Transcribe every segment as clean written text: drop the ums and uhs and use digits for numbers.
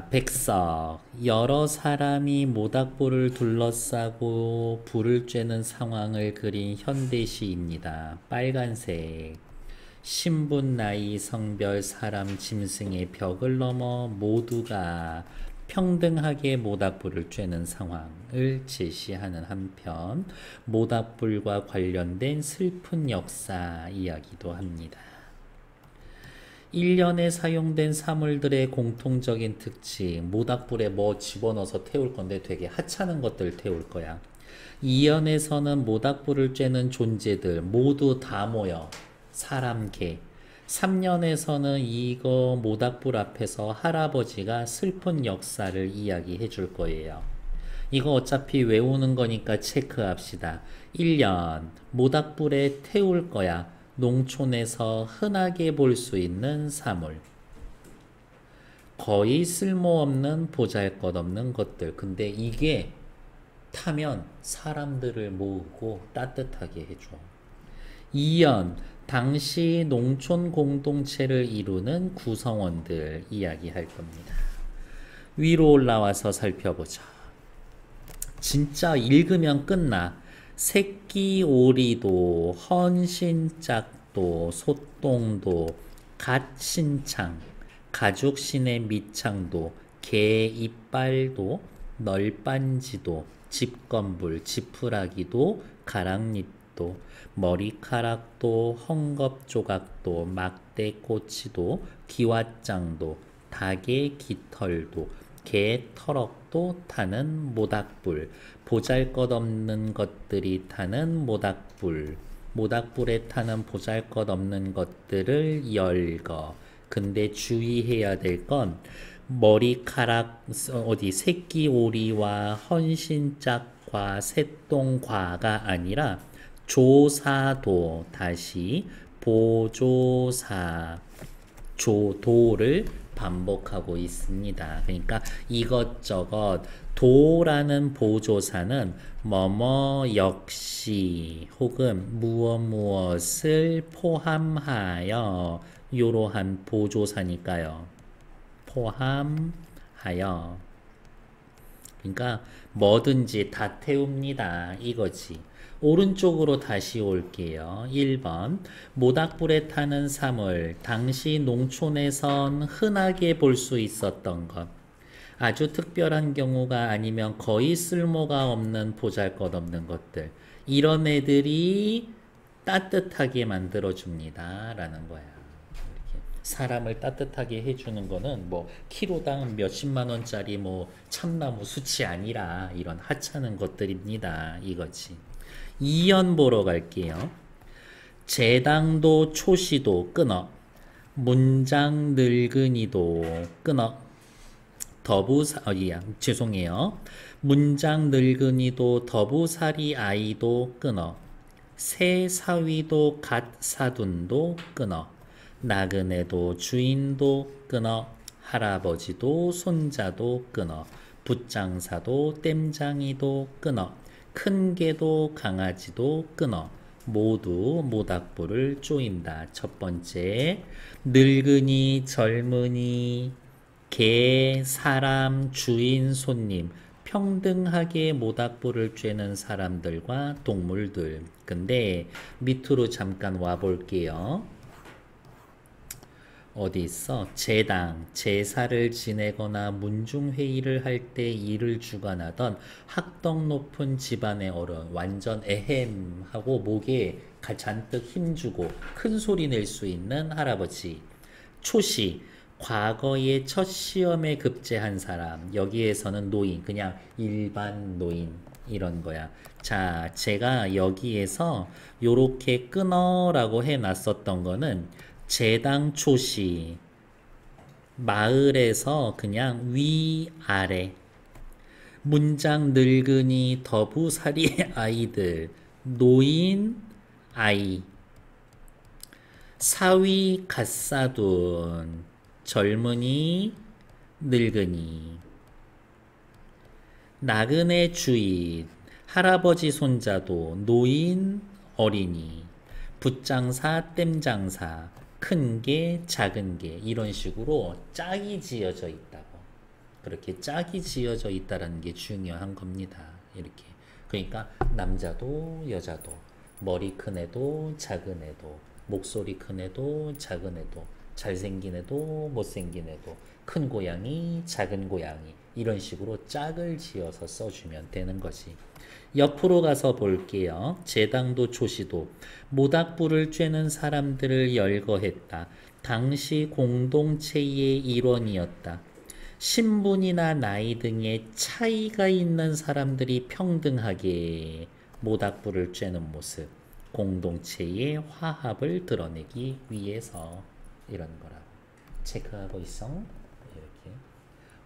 백석, 여러 사람이 모닥불을 둘러싸고 불을 쬐는 상황을 그린 현대시입니다. 빨간색, 신분, 나이, 성별, 사람, 짐승의 벽을 넘어 모두가 평등하게 모닥불을 쬐는 상황을 제시하는 한편 모닥불과 관련된 슬픈 역사 이야기도 합니다. 1년에 사용된 사물들의 공통적인 특징, 모닥불에 뭐 집어넣어서 태울 건데 되게 하찮은 것들 태울 거야. 2년에서는 모닥불을 쬐는 존재들 모두 다 모여 사람, 개. 3년에서는 이거 모닥불 앞에서 할아버지가 슬픈 역사를 이야기해 줄 거예요. 이거 어차피 외우는 거니까 체크합시다. 1년 모닥불에 태울 거야. 농촌에서 흔하게 볼 수 있는 사물. 거의 쓸모없는 보잘것없는 것들. 근데 이게 타면 사람들을 모으고 따뜻하게 해줘. 2연, 당시 농촌 공동체를 이루는 구성원들 이야기할 겁니다. 위로 올라와서 살펴보자. 진짜 읽으면 끝나. 새끼 오리도, 헌신짝도, 소똥도, 갓신창, 가죽신의 밑창도, 개 이빨도, 널빤지도, 집건불, 지푸라기도, 가랑잎도, 머리카락도, 헝겊조각도, 막대꼬치도, 기왓장도, 닭의 깃털도, 개 털럭도 타는 모닥불, 보잘것없는 것들이 타는 모닥불, 모닥불에 타는 보잘것없는 것들을 열거. 근데 주의해야 될 건 머리카락 새끼 오리와 헌신짝과 새똥과가 아니라 조사도, 다시 보조사, 조도를 반복하고 있습니다. 그러니까 이것저것 도라는 보조사는 뭐뭐 역시 혹은 무엇을 포함하여 이러한 보조사니까요. 포함하여. 그러니까 뭐든지 다 태웁니다. 이거지. 오른쪽으로 다시 올게요. 1번 모닥불에 타는 사물, 당시 농촌에선 흔하게 볼 수 있었던 것. 아주 특별한 경우가 아니면 거의 쓸모가 없는 보잘것없는 것들. 이런 애들이 따뜻하게 만들어줍니다. 라는 거야. 이렇게. 사람을 따뜻하게 해주는 거는 뭐 키로당 몇십만 원짜리 뭐 참나무 숯이 아니라 이런 하찮은 것들입니다. 이거지. 2연 보러 갈게요. 제당도 초시도 끊어. 문장 늙은이도 끊어. 죄송해요. 문장 늙은이도 더부살이 아이도 끊어. 새 사위도 갓 사둔도 끊어. 나그네도 주인도 끊어. 할아버지도 손자도 끊어. 붓장사도 땜장이도 끊어. 큰 개도 강아지도 끊어. 모두 모닥불을 쪼인다. 첫 번째, 늙은이, 젊은이, 개, 사람, 주인, 손님, 평등하게 모닥불을 쬐는 사람들과 동물들. 근데 밑으로 잠깐 와 볼게요. 어디 있어? 제당, 제사를 지내거나 문중회의를 할 때 일을 주관하던 학덕 높은 집안의 어른, 완전 에헴하고 목에 잔뜩 힘주고 큰 소리 낼 수 있는 할아버지. 초시, 과거에 첫 시험에 급제한 사람. 여기에서는 노인, 그냥 일반 노인 이런 거야. 자, 제가 여기에서 요렇게 끊어라고 해놨었던 거는 제당 초시, 마을에서 그냥 위아래, 문장 늙은이, 더부살이 아이들, 노인, 아이, 사위 갓사둔, 젊은이, 늙은이, 나그네 주인, 할아버지 손자도, 노인, 어린이, 붓장사, 땜장사, 큰 게, 작은 게 이런 식으로 짝이 지어져 있다고. 그렇게 짝이 지어져 있다라는 게 중요한 겁니다. 이렇게. 그러니까 남자도 여자도 머리 큰 애도 작은 애도 목소리 큰 애도 작은 애도 잘생긴 애도 못생긴 애도 큰 고양이 작은 고양이 이런 식으로 짝을 지어서 써주면 되는 거지. 옆으로 가서 볼게요. 제당도 초시도 모닥불을 쬐는 사람들을 열거했다. 당시 공동체의 일원이었다. 신분이나 나이 등의 차이가 있는 사람들이 평등하게 모닥불을 쬐는 모습, 공동체의 화합을 드러내기 위해서 이런 거라고. 체크하고 있어. 이렇게.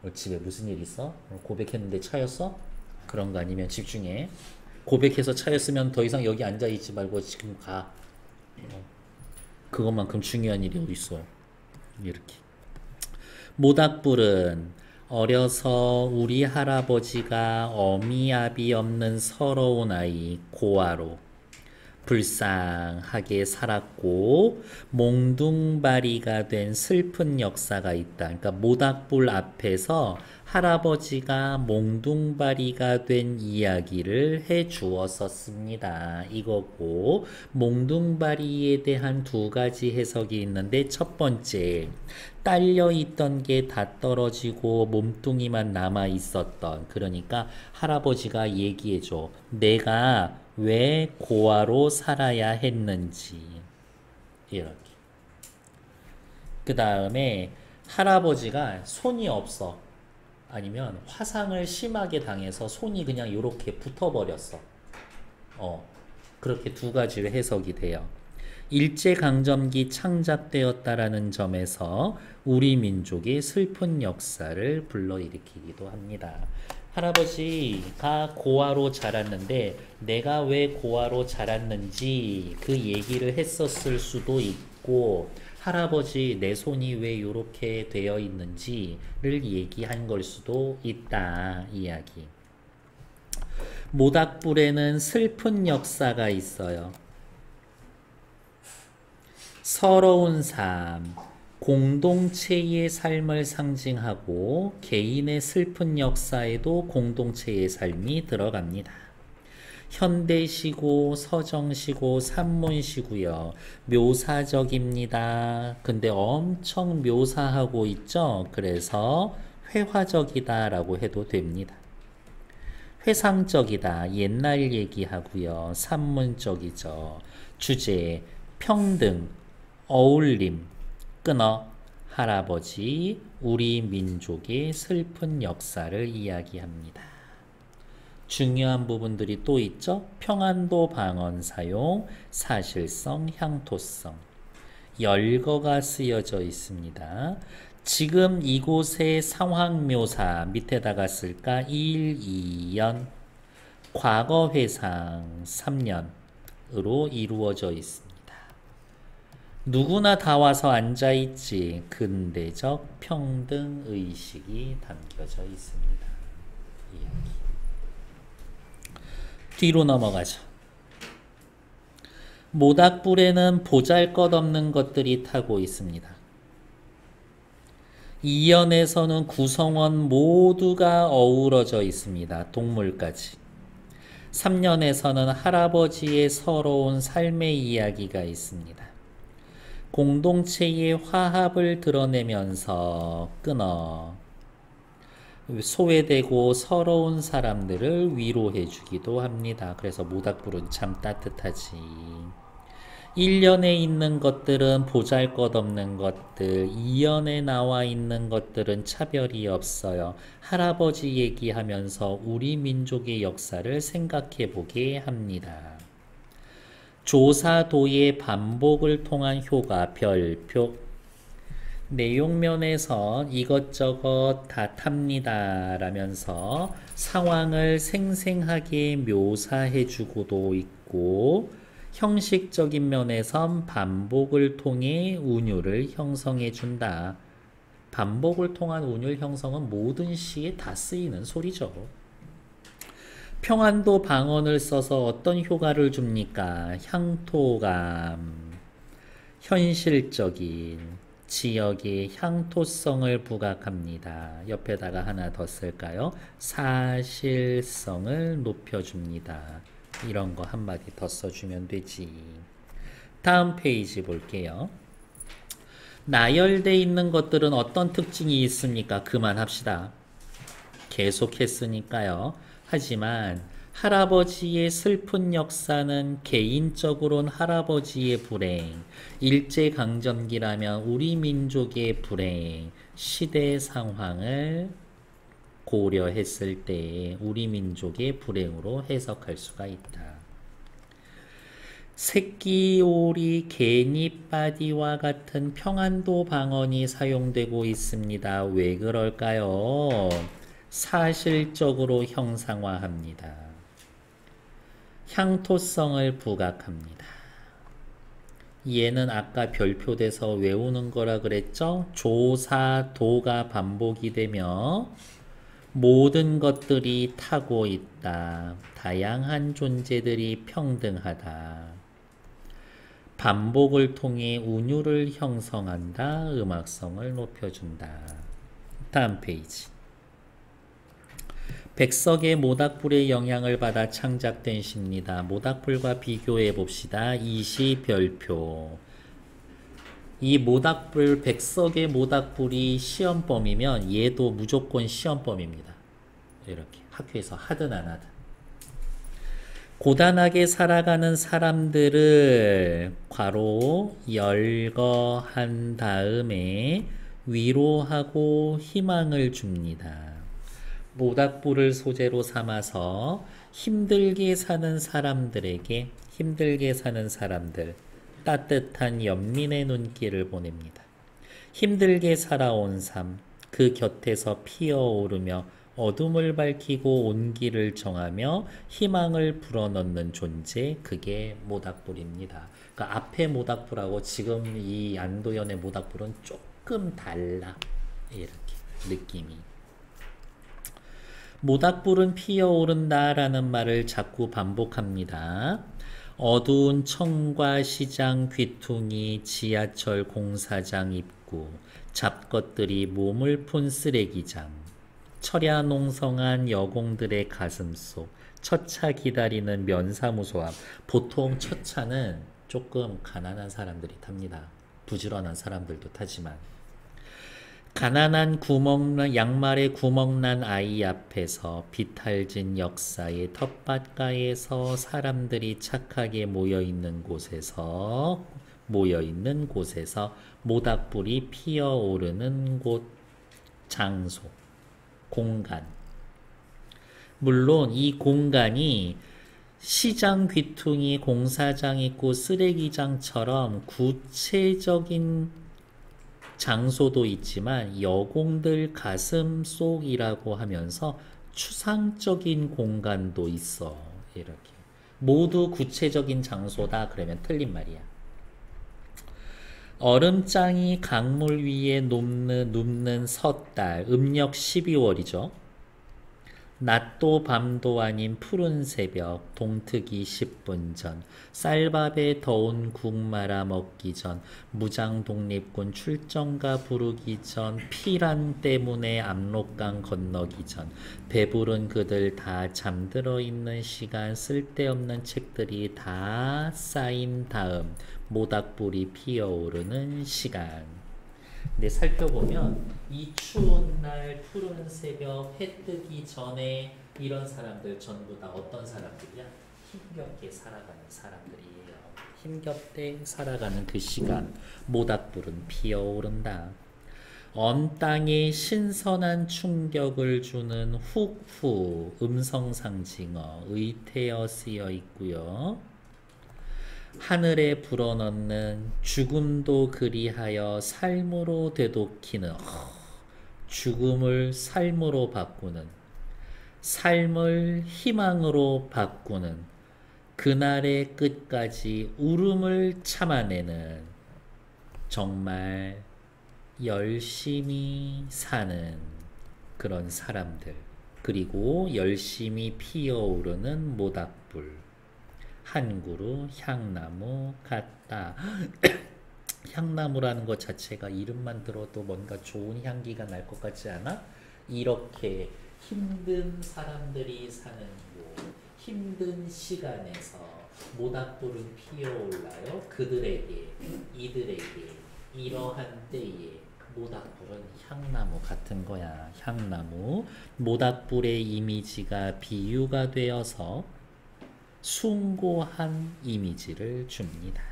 오늘 집에 무슨 일 있어? 오늘 고백했는데 차였어? 그런 거 아니면 집중해. 고백해서 차였으면 더 이상 여기 앉아있지 말고 지금 가. 그것만큼 중요한 일이 어디 있어. 이렇게. 모닥불은 어려서 우리 할아버지가 어미아비 없는 서러운 아이 고아로 불쌍하게 살았고 몽둥바리가 된 슬픈 역사가 있다. 그러니까 모닥불 앞에서 할아버지가 몽둥바리가 된 이야기를 해 주었었습니다. 이거고 몽둥바리에 대한 두 가지 해석이 있는데 첫 번째 딸려 있던 게 다 떨어지고 몸뚱이만 남아 있었던 그러니까 할아버지가 얘기해 줘. 내가 왜 고아로 살아야 했는지 이렇게. 그 다음에 할아버지가 손이 없어. 아니면 화상을 심하게 당해서 손이 그냥 이렇게 붙어버렸어. 그렇게 두 가지로 해석이 돼요. 일제강점기 창작되었다라는 점에서 우리 민족의 슬픈 역사를 불러일으키기도 합니다. 할아버지가 고아로 자랐는데 내가 왜 고아로 자랐는지 그 얘기를 했었을 수도 있고 할아버지 내 손이 왜 이렇게 되어 있는지를 얘기한 걸 수도 있다 이야기. 모닥불에는 슬픈 역사가 있어요. 서러운 삶, 공동체의 삶을 상징하고 개인의 슬픈 역사에도 공동체의 삶이 들어갑니다. 현대시고 서정시고 산문시고요. 묘사적입니다. 근데 엄청 묘사하고 있죠. 그래서 회화적이다라고 해도 됩니다. 회상적이다. 옛날 얘기하고요. 산문적이죠. 주제 평등, 어울림, 끊어, 할아버지, 우리 민족의 슬픈 역사를 이야기합니다. 중요한 부분들이 또 있죠. 평안도 방언 사용, 사실성, 향토성. 열거가 쓰여져 있습니다. 지금 이곳의 상황 묘사 밑에다가 쓸까? 1, 2년, 과거 회상 3년으로 이루어져 있습니다. 누구나 다 와서 앉아있지. 근대적 평등의식이 담겨져 있습니다. 이야기. 뒤로 넘어가죠. 모닥불에는 보잘것없는 것들이 타고 있습니다. 2연에서는 구성원 모두가 어우러져 있습니다. 동물까지. 3년에서는 할아버지의 서러운 삶의 이야기가 있습니다. 공동체의 화합을 드러내면서 끊어 소외되고 서러운 사람들을 위로해 주기도 합니다. 그래서 모닥불은 참 따뜻하지. 1년에 있는 것들은 보잘것없는 것들, 2년에 나와 있는 것들은 차별이 없어요. 할아버지 얘기하면서 우리 민족의 역사를 생각해 보게 합니다. 조사도의 반복을 통한 효과, 별표. 내용면에서 이것저것 다 탑니다 라면서 상황을 생생하게 묘사해 주고도 있고 형식적인 면에선 반복을 통해 운율을 형성해 준다. 반복을 통한 운율 형성은 모든 시에 다 쓰이는 소리죠. 평안도 방언을 써서 어떤 효과를 줍니까? 향토감, 현실적인, 지역의 향토성을 부각합니다. 옆에다가 하나 더 쓸까요? 사실성을 높여줍니다. 이런 거 한마디 더 써주면 되지. 다음 페이지 볼게요. 나열되어 있는 것들은 어떤 특징이 있습니까? 그만합시다. 계속 했으니까요. 하지만 할아버지의 슬픈 역사는 개인적으로는 할아버지의 불행, 일제강점기라면 우리 민족의 불행, 시대 상황을 고려했을 때 우리 민족의 불행으로 해석할 수가 있다. 새끼오리, 개니빠디와 같은 평안도 방언이 사용되고 있습니다. 왜 그럴까요? 사실적으로 형상화합니다. 향토성을 부각합니다. 얘는 아까 별표돼서 외우는 거라 그랬죠? 조사, 도가 반복이 되며 모든 것들이 타고 있다. 다양한 존재들이 평등하다. 반복을 통해 운율을 형성한다. 음악성을 높여준다. 다음 페이지. 백석의 모닥불의 영향을 받아 창작된 시입니다. 모닥불과 비교해 봅시다. 이시별표. 이 모닥불, 백석의 모닥불이 시험범이면 얘도 무조건 시험범입니다. 이렇게 학교에서 하든 안 하든. 고단하게 살아가는 사람들을 괄호 열거한 다음에 위로하고 희망을 줍니다. 모닥불을 소재로 삼아서 힘들게 사는 사람들에게 힘들게 사는 사람들 따뜻한 연민의 눈길을 보냅니다. 힘들게 살아온 삶, 그 곁에서 피어오르며 어둠을 밝히고 온기를 정하며 희망을 불어넣는 존재, 그게 모닥불입니다. 그러니까 앞에 모닥불하고 지금 이 안도연의 모닥불은 조금 달라. 이렇게 느낌이. 모닥불은 피어오른다라는 말을 자꾸 반복합니다. 어두운 청과 시장 귀퉁이, 지하철 공사장 입구, 잡것들이 몸을 푼 쓰레기장, 철야농성한 여공들의 가슴속, 첫차 기다리는 면사무소 앞. 보통 첫차는 조금 가난한 사람들이 탑니다. 부지런한 사람들도 타지만. 가난한 구멍난 양말에 구멍난 아이 앞에서 비탈진 역사의 텃밭가에서 사람들이 착하게 모여있는 곳에서 모닥불이 피어오르는 곳, 장소, 공간. 물론 이 공간이 시장 귀퉁이, 공사장 있고 쓰레기장처럼 구체적인 장소도 있지만 여공들 가슴 속이라고 하면서 추상적인 공간도 있어. 이렇게 모두 구체적인 장소다 그러면 틀린 말이야. 얼음장이 강물 위에 눕는 섣달, 음력 12월이죠. 낮도 밤도 아닌 푸른 새벽, 동트기 10분 전, 쌀밥에 더운 국 말아 먹기 전, 무장 독립군 출정가 부르기 전, 피란 때문에 압록강 건너기 전, 배부른 그들 다 잠들어 있는 시간, 쓸데없는 책들이 다 쌓인 다음, 모닥불이 피어오르는 시간. 근데 살펴보면 이 추운 날 푸른 새벽 해 뜨기 전에 이런 사람들 전부 다 어떤 사람들이야? 힘겹게 살아가는 사람들이에요. 힘겹게 살아가는 그 시간 모닥불은 피어오른다. 언 땅에 신선한 충격을 주는 훅후 음성상징어 의태어 쓰여 있고요. 하늘에 불어넣는 죽음도 그리하여 삶으로 되돌키는 죽음을 삶으로 바꾸는 삶을 희망으로 바꾸는 그날의 끝까지 울음을 참아내는 정말 열심히 사는 그런 사람들 그리고 열심히 피어오르는 모닥불 한 그루 향나무 같다. 향나무라는 것 자체가 이름만 들어도 뭔가 좋은 향기가 날 것 같지 않아? 이렇게 힘든 사람들이 사는 곳, 힘든 시간에서 모닥불은 피어올라요. 그들에게, 이들에게 이러한 때에 모닥불은 향나무 같은 거야. 향나무. 모닥불의 이미지가 비유가 되어서 숭고한 이미지를 줍니다.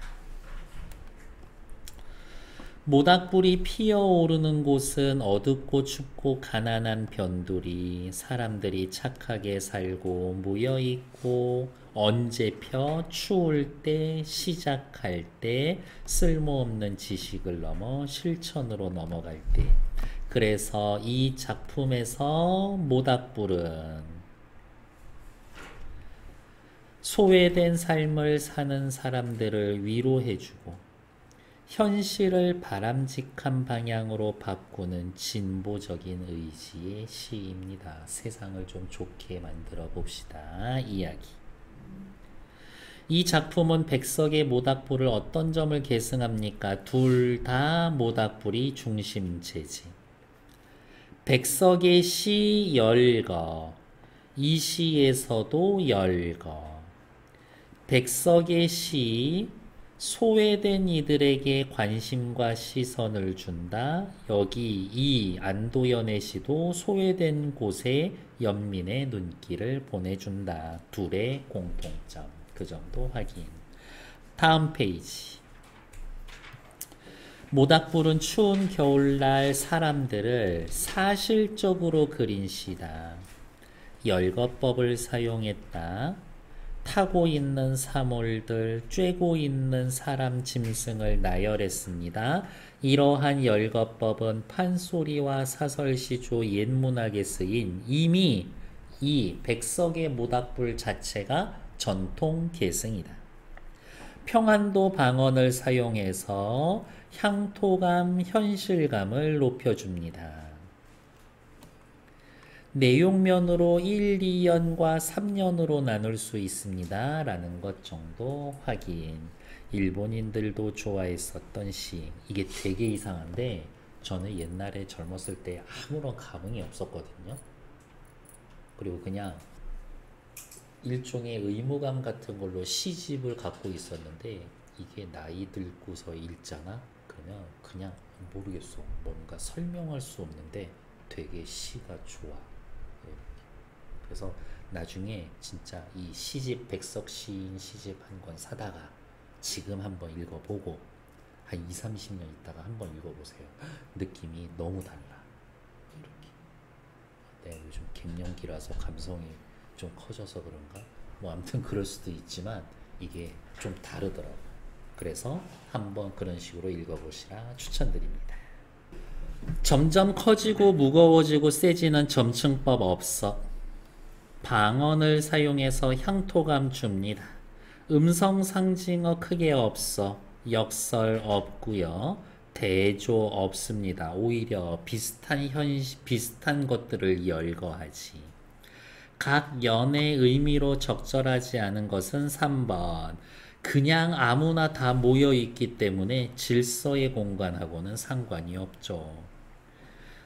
모닥불이 피어오르는 곳은 어둡고 춥고 가난한 변두리, 사람들이 착하게 살고 모여있고, 언제 펴? 추울 때, 시작할 때, 쓸모없는 지식을 넘어 실천으로 넘어갈 때. 그래서 이 작품에서 모닥불은 소외된 삶을 사는 사람들을 위로해주고 현실을 바람직한 방향으로 바꾸는 진보적인 의지의 시입니다. 세상을 좀 좋게 만들어 봅시다. 이야기. 이 작품은 백석의 모닥불을 어떤 점을 계승합니까? 둘 다 모닥불이 중심체지. 백석의 시 열거, 이 시에서도 열거. 백석의 시 소외된 이들에게 관심과 시선을 준다. 여기 이 안도연의 시도 소외된 곳에 연민의 눈길을 보내준다. 둘의 공통점. 그 정도 확인. 다음 페이지. 모닥불은 추운 겨울날 사람들을 사실적으로 그린 시다. 열거법을 사용했다. 타고 있는 사몰들, 쬐고 있는 사람 짐승을 나열했습니다. 이러한 열거법은 판소리와 사설시조 옛문학에 쓰인 이미 이 백석의 모닥불 자체가 전통 계승이다. 평안도 방언을 사용해서 향토감, 현실감을 높여줍니다. 내용면으로 1, 2년과 3년으로 나눌 수 있습니다. 라는 것 정도 확인. 일본인들도 좋아했었던 시. 이게 되게 이상한데 저는 옛날에 젊었을 때 아무런 감흥이 없었거든요. 그리고 그냥 일종의 의무감 같은 걸로 시집을 갖고 있었는데 이게 나이 들고서 읽잖아? 그러면 그냥 모르겠어. 뭔가 설명할 수 없는데 되게 시가 좋아. 그래서 나중에 진짜 이 시집 백석 시인 시집 한 권 사다가 지금 한번 읽어보고 한 2, 30년 있다가 한번 읽어보세요. 느낌이 너무 달라. 이렇게. 요즘 갱년기라서 감성이 좀 커져서 그런가? 뭐 아무튼 그럴 수도 있지만 이게 좀 다르더라고. 그래서 한번 그런 식으로 읽어보시라 추천드립니다. 점점 커지고 무거워지고 세지는 점층법 없어. 방언을 사용해서 향토감 줍니다. 음성 상징어 크게 없어. 역설 없고요. 대조 없습니다. 오히려 비슷한 것들을 열거하지. 각 연의 의미로 적절하지 않은 것은 3번. 그냥 아무나 다 모여있기 때문에 질서의 공간하고는 상관이 없죠.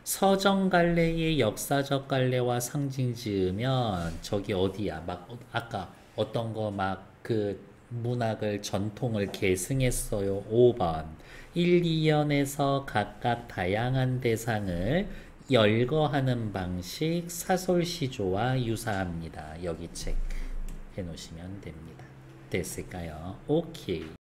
서정 갈래의 역사적 갈래와 상징 지으면 저기 어디야? 막 아까 어떤 거 막 그 문학을 전통을 계승했어요. 5번. 1, 2연에서 각각 다양한 대상을 열거하는 방식 사솔시조와 유사합니다. 여기 체크해 놓으시면 됩니다. 됐을까요? 오케이.